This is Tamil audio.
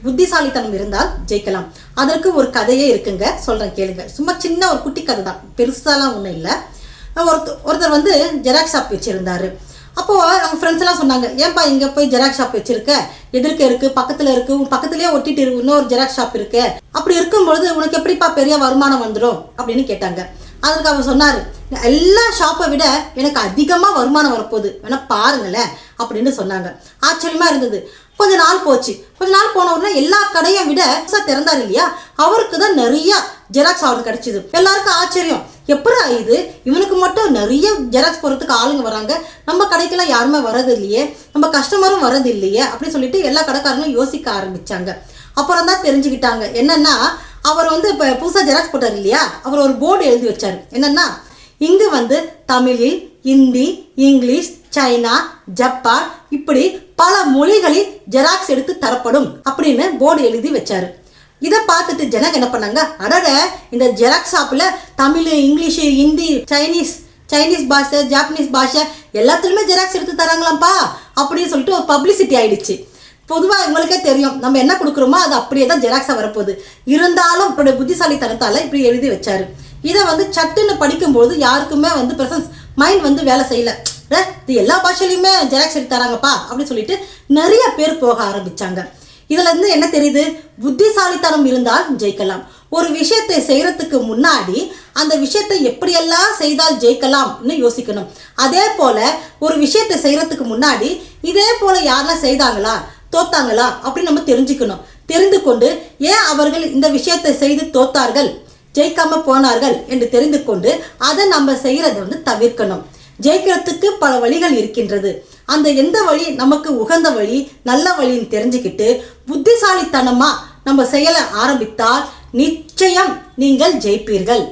புத்திசாலித்தனம் இருந்தால் ஜெயிக்கலாம். அதற்கு ஒரு கதையே இருக்குங்க, சொல்றேன் கேளுங்க. சும்மா சின்ன ஒரு குட்டி கதை தான், பெருசாலாம் ஒன்றும் இல்லை. ஒருத்தர் வந்து ஜெராக்ஸ் ஷாப் வச்சிருந்தாரு. அப்போ அவங்க ஃப்ரெண்ட்ஸ் எல்லாம் சொன்னாங்க, ஏன்பா இங்க போய் ஜெராக்ஸ் ஷாப் வச்சிருக்க, எதிர்க்க இருக்கு, பக்கத்துல இருக்கு, உன் பக்கத்துலயே ஒட்டிட்டு இருக்கு இன்னொரு ஜெராக்ஸ் ஷாப் இருக்கு, அப்படி இருக்கும்பொழுது உனக்கு எப்படிப்பா பெரிய வருமானம் வந்துடும் அப்படின்னு கேட்டாங்க. அதுக்கு அவர் சொன்னாரு, எல்லா ஷாப்பை விட எனக்கு அதிகமா வருமானம் வரப்போகுது, வேணா பாருங்களேன் அப்படின்னு சொன்னாங்க. ஆச்சரியமா இருந்தது. கொஞ்ச நாள் போச்சு. கொஞ்ச நாள் போன உடனே எல்லா கடையை விட திறந்தாரு இல்லையா, அவருக்கு தான் நிறைய ஜெராக்ஸ் ஆர்டர் கிடைச்சிது. எல்லாருக்கும் ஆச்சரியம், எப்படி இது இவனுக்கு மட்டும் நிறைய ஜெராக்ஸ் போறதுக்கு ஆளுங்க வராங்க, நம்ம கடைக்கெல்லாம் யாருமே வரது இல்லையே, நம்ம கஸ்டமரும் வரது இல்லையே அப்படின்னு சொல்லிட்டு எல்லா கடைக்காரங்களும் யோசிக்க ஆரம்பிச்சாங்க. அப்புறம் தான் தெரிஞ்சுக்கிட்டாங்க என்னன்னா, அவர் வந்து இப்போ புதுசாக ஜெராக்ஸ் போட்டார் இல்லையா, அவர் ஒரு போர்டு எழுதி வச்சார். என்னன்னா, இங்கு வந்து தமிழில், ஹிந்தி, இங்கிலீஷ், சைனா, ஜப்பான் இப்படி பல மொழிகளில் ஜெராக்ஸ் எடுத்து தரப்படும் அப்படின்னு போர்டு எழுதி வச்சாரு. இதை பார்த்துட்டு ஜனங்க என்ன பண்ணாங்க, அடட இந்த ஜெராக்ஸ் ஷாப்பில் தமிழ், இங்கிலீஷ், ஹிந்தி, சைனீஸ் பாஷை, ஜாப்பனீஸ் பாஷை எல்லாத்துலேயுமே ஜெராக்ஸ் எடுத்து தராங்களாம்ப்பா அப்படின்னு சொல்லிட்டு ஒரு பப்ளிசிட்டி ஆயிடுச்சு. பொதுவாக உங்களுக்கே தெரியும், நம்ம என்ன கொடுக்குறோமோ அது அப்படியே தான் ஜெராக்ஸாக வரப்போகுது. இருந்தாலும் இப்படி புத்திசாலித்தனத்தால் இப்படி எழுதி வச்சாரு. இதை வந்து சட்டுன்னு படிக்கும்போது யாருக்குமே வந்து ப்ரெசன்ஸ் மைண்ட் வந்து வேலை செய்யலை. இது எல்லா பாஷையிலையுமே ஜெராக்ஸ் எடுத்து தராங்கப்பா அப்படின்னு சொல்லிட்டு நிறைய பேர் போக ஆரம்பிச்சாங்க. இதுல இருந்து என்ன தெரியுது, புத்திசாலித்தனம் இருந்தால் ஜெயிக்கலாம். ஒரு விஷயத்தை செய்யறதுக்கு முன்னாடி அந்த விஷயத்தை எப்படியெல்லாம் செய்தால் ஜெயிக்கலாம்னு யோசிக்கணும். அதே போல ஒரு விஷயத்தை செய்யறதுக்கு முன்னாடி இதே போல யாரெல்லாம் செய்தாங்களா, தோத்தாங்களா அப்படின்னு நம்ம தெரிஞ்சுக்கணும். தெரிந்து கொண்டு ஏன் அவர்கள் இந்த விஷயத்தை செய்து தோத்தார்கள், ஜெயிக்காம போனார்கள் என்று தெரிந்து கொண்டு அதை நம்ம செய்யறதை வந்து தவிர்க்கணும். ஜெயிக்கிறதுக்கு பல வழிகள் இருக்கின்றது. அந்த எந்த வழி நமக்கு உகந்த வழி, நல்ல வழின்னு தெரிஞ்சுக்கிட்டு புத்திசாலித்தனமா நம்ம செயலை ஆரம்பித்தால் நிச்சயம் நீங்கள் ஜெயிப்பீர்கள்.